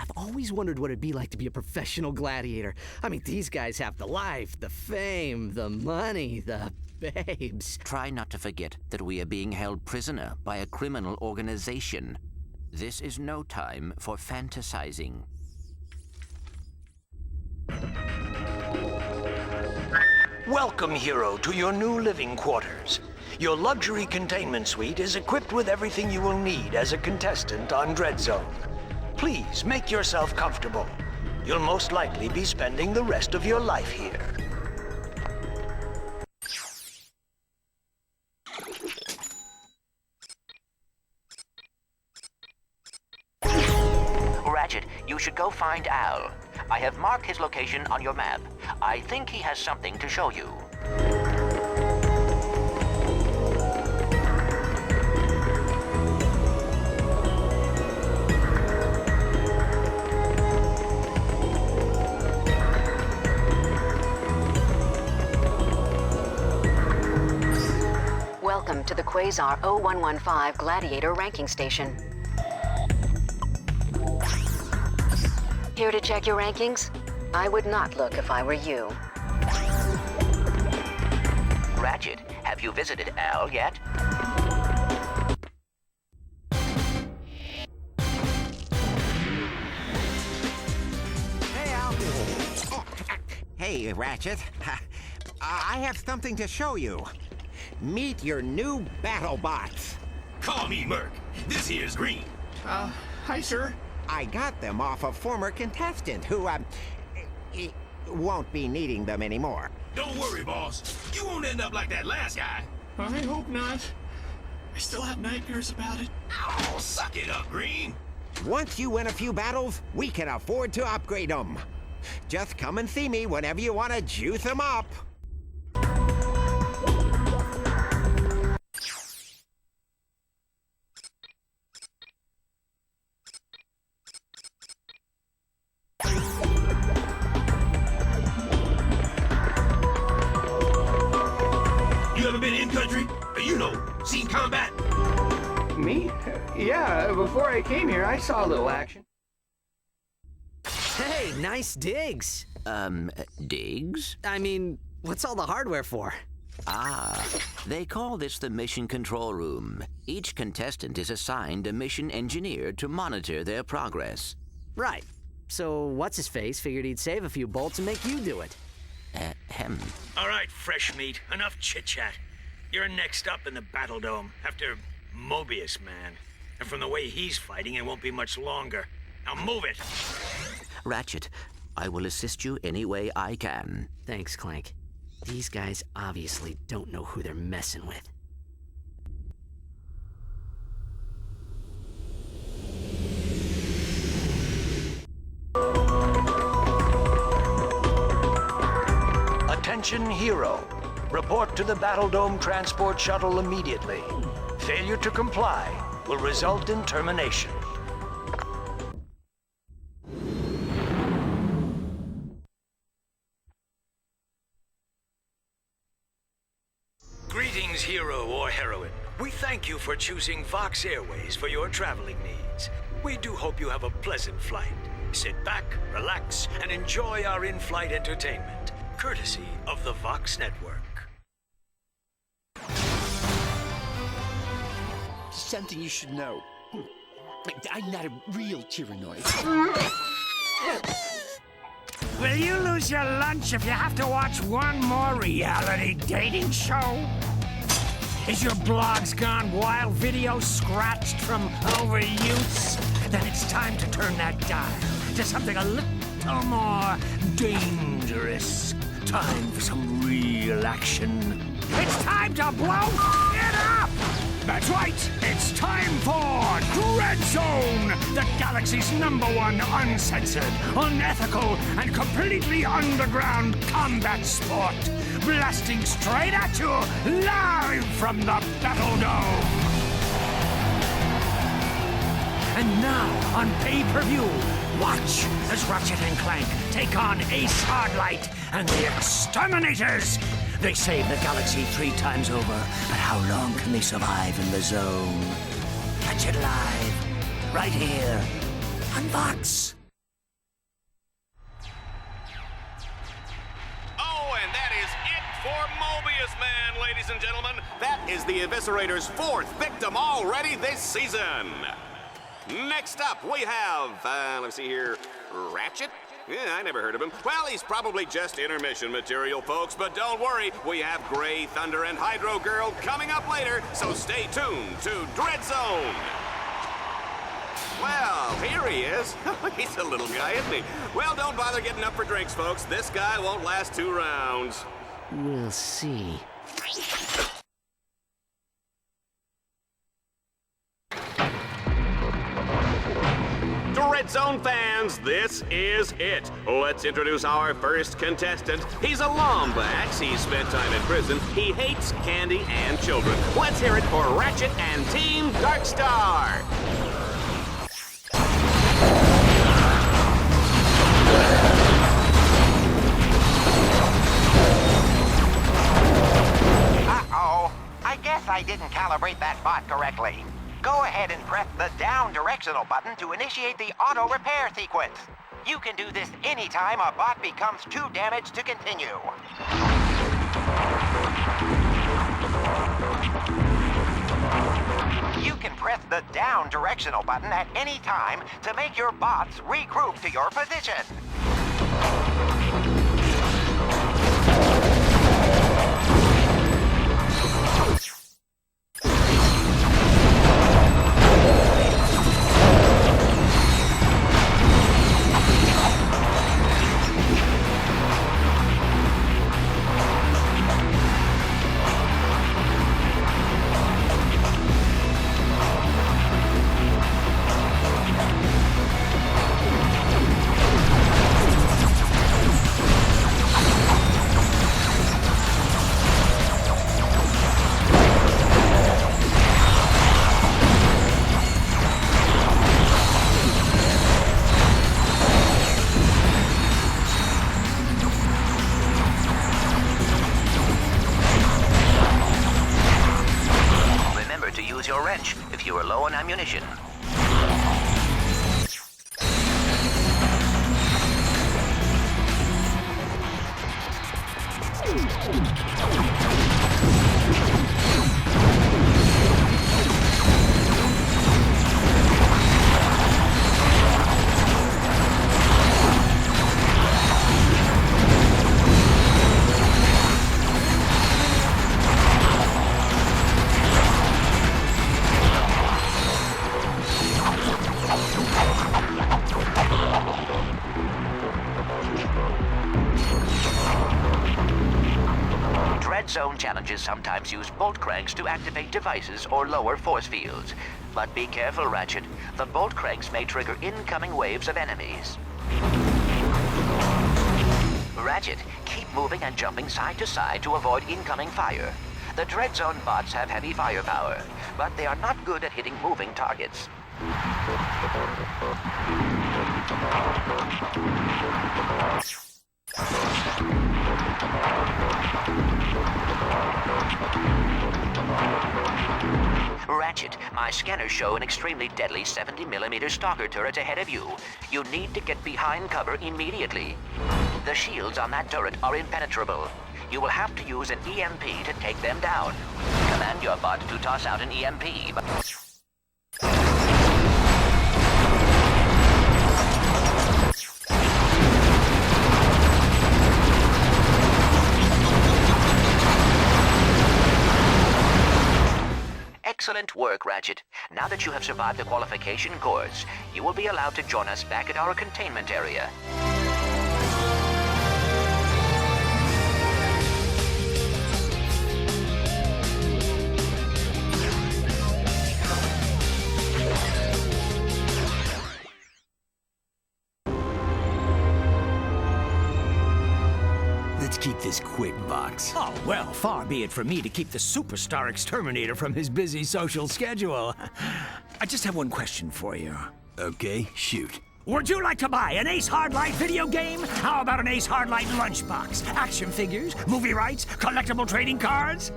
I've always wondered what it'd be like to be a professional gladiator. I mean, these guys have the life, the fame, the money, the babes. Try not to forget that we are being held prisoner by a criminal organization. This is no time for fantasizing. Welcome, hero, to your new living quarters. Your luxury containment suite is equipped with everything you will need as a contestant on Dreadzone. Please make yourself comfortable. You'll most likely be spending the rest of your life here. Ratchet, you should go find Al. I have marked his location on your map. I think he has something to show you. Welcome to the Quasar 0115 Gladiator ranking station. Here to check your rankings? I would not look if I were you. Ratchet, have you visited Al yet? Hey, Al. Hey, Ratchet. I have something to show you. Meet your new battlebots. Call me Merc. This here's Green. Hi, sir. I got them off a former contestant who, won't be needing them anymore. Don't worry, boss. You won't end up like that last guy. I hope not. I still have nightmares about it. Oh, suck it up, Green. Once you win a few battles, we can afford to upgrade them. Just come and see me whenever you want to juice them up. You ever been in country? You know, seen combat? Me? Yeah, before I came here, I saw a little action. Hey, nice digs. Digs? I mean, what's all the hardware for? Ah, they call this the mission control room. Each contestant is assigned a mission engineer to monitor their progress. Right. So what's-his-face figured he'd save a few bolts and make you do it. All right, fresh meat. Enough chit-chat. You're next up in the Battle Dome after Mobius Man. And from the way he's fighting, it won't be much longer. Now move it! Ratchet, I will assist you any way I can. Thanks, Clank. These guys obviously don't know who they're messing with. Attention, hero. Report to the Battle Dome transport shuttle immediately. Failure to comply will result in termination. Greetings, hero or heroine. We thank you for choosing Vox Airways for your traveling needs. We do hope you have a pleasant flight. Sit back, relax, and enjoy our in-flight entertainment, courtesy of the Vox Network. Something you should know. I'm not a real tyrannoid. Will you lose your lunch if you have to watch one more reality dating show? Is your blogs gone wild, video scratched from overuse? Then it's time to turn that dial to something a little more dangerous. Time for some real action. It's time to blow it up! That's right, it's time for Dreadzone, the galaxy's #1 uncensored, unethical, and completely underground combat sport. Blasting straight at you, live from the Battle Dome. And now, on pay-per-view, watch as Ratchet and Clank take on Ace Hardlight and the Exterminators. They save the galaxy 3 times over, but how long can they survive in the zone? Catch it live, right here, on Vox. for Mobius Man, ladies and gentlemen. That is the Eviscerator's 4th victim already this season. Next up, we have, let's see here, Ratchet? Yeah, I never heard of him. Well, he's probably just intermission material, folks, but don't worry, we have Grey Thunder and Hydro Girl coming up later, so stay tuned to Dreadzone. Well, here he is. He's a little guy, isn't he? Well, don't bother getting up for drinks, folks. This guy won't last 2 rounds. We'll see. Dreadzone fans, this is it. Let's introduce our first contestant. He's a Lombax. He spent time in prison. He hates candy and children. Let's hear it for Ratchet and Team Darkstar. Uh-oh. I guess I didn't calibrate that bot correctly. Go ahead and press the down directional button to initiate the auto repair sequence. You can do this anytime a bot becomes too damaged to continue. You can press the down directional button at any time to make your bots regroup to your position. Your wrench if you are low on ammunition. Dreadzone challenges sometimes use bolt cranks to activate devices or lower force fields. But be careful, Ratchet. The bolt cranks may trigger incoming waves of enemies. Ratchet, keep moving and jumping side to side to avoid incoming fire. The Dreadzone bots have heavy firepower, but they are not good at hitting moving targets. Ratchet, my scanners show an extremely deadly 70mm stalker turret ahead of you. You need to get behind cover immediately. The shields on that turret are impenetrable. You will have to use an EMP to take them down. Command your bot to toss out an EMP. Excellent work, Ratchet. Now that you have survived the qualification course, you will be allowed to join us back at our containment area. Let's keep this quick, Vox. Oh, well, far be it from me to keep the superstar exterminator from his busy social schedule. I just have one question for you. Okay, shoot. Would you like to buy an Ace Hardlight video game? How about an Ace Hardlight lunchbox? Action figures, movie rights, collectible trading cards?